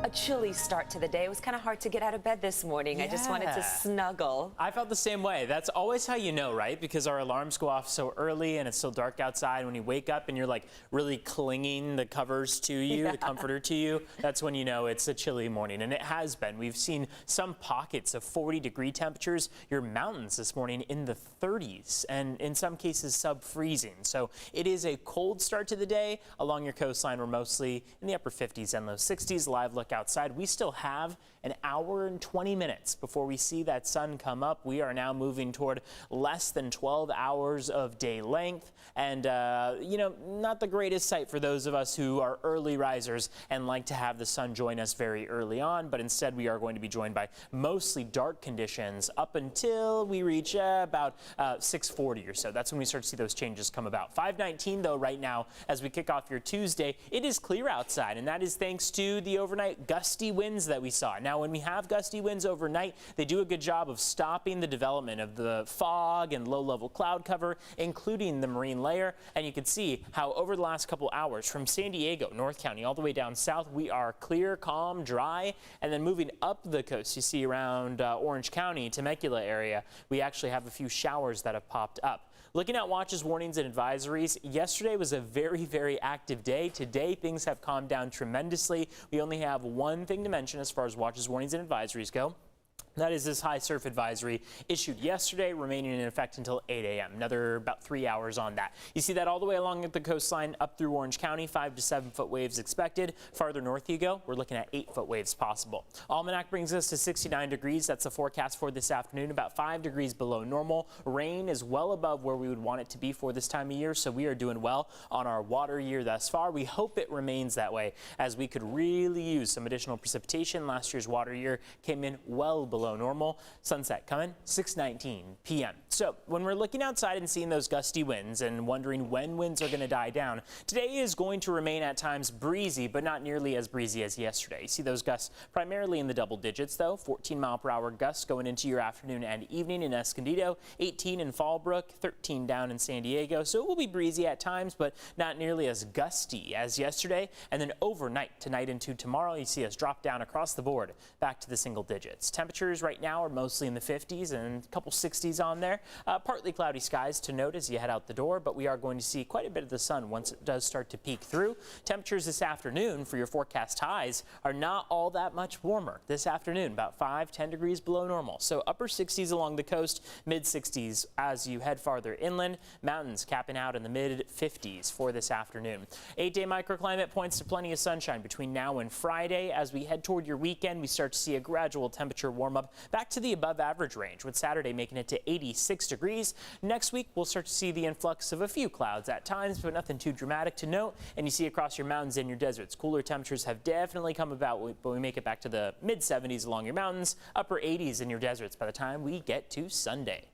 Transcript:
A chilly start to the day. It was kind of hard to get out of bed this morning. Yeah. I just wanted to snuggle. I felt the same way. That's always how you know, right? Because our alarms go off so early and it's still dark outside. When you wake up and you're like really clinging the covers to you, the comforter to you, that's when you know it's a chilly morning. And it has been. We've seen some pockets of 40-degree temperatures. Your mountains this morning in the 30s and in some cases sub-freezing. So it is a cold start to the day. Along your coastline, we're mostly in the upper 50s and low 60s. Live look outside. We still have an hour and 20 minutes before we see that sun come up. We are now moving toward less than 12 hours of day length. And, you know, not the greatest sight for those of us who are early risers and like to have the sun join us very early on. But instead, we are going to be joined by mostly dark conditions up until we reach about 6:40 or so. That's when we start to see those changes come about. 5:19, though, right now, as we kick off your Tuesday, it is clear outside. And that is thanks to the overnight gusty winds that we saw. Now, when we have gusty winds overnight, they do a good job of stopping the development of the fog and low-level cloud cover, including the marine layer. And you can see how over the last couple hours from San Diego, North County, all the way down south, we are clear, calm, dry. And then moving up the coast, you see around Orange County, Temecula area, we actually have a few showers that have popped up. Looking at watches, warnings, and advisories, yesterday was a very, very active day. Today, things have calmed down tremendously. We only have one thing to mention as far as watches, warnings, and advisories go. That is this high surf advisory issued yesterday, remaining in effect until 8 a.m. Another about 3 hours on that. You see that all the way along the coastline up through Orange County, 5 to 7 foot waves expected. Farther north you go, we're looking at 8 foot waves possible. Almanac brings us to 69 degrees. That's the forecast for this afternoon, about 5 degrees below normal. Rain is well above where we would want it to be for this time of year, so we are doing well on our water year thus far. We hope it remains that way, as we could really use some additional precipitation. Last year's water year came in well below normal. Sunset coming 6:19 p.m. So when we're looking outside and seeing those gusty winds and wondering when winds are going to die down, today is going to remain at times breezy, but not nearly as breezy as yesterday. You see those gusts primarily in the double digits, though. 14-mile-per-hour gusts going into your afternoon and evening in Escondido, 18 in Fallbrook, 13 down in San Diego. So it will be breezy at times, but not nearly as gusty as yesterday. And then overnight, tonight into tomorrow, you see us drop down across the board back to the single digits. Temperatures right now are mostly in the 50s and a couple 60s on there. Partly cloudy skies to note as you head out the door, but we are going to see quite a bit of the sun once it does start to peek through. Temperatures this afternoon for your forecast highs are not all that much warmer this afternoon, about 5-10 degrees below normal. So upper 60s along the coast, mid 60s as you head farther inland. Mountains capping out in the mid 50s for this afternoon. 8-day microclimate points to plenty of sunshine between now and Friday. As we head toward your weekend, we start to see a gradual temperature warm up back to the above average range, with Saturday making it to 86 degrees. Next week, we'll start to see the influx of a few clouds at times, but nothing too dramatic to note. And you see across your mountains and your deserts, cooler temperatures have definitely come about, but we make it back to the mid 70s along your mountains, upper 80s in your deserts by the time we get to Sunday.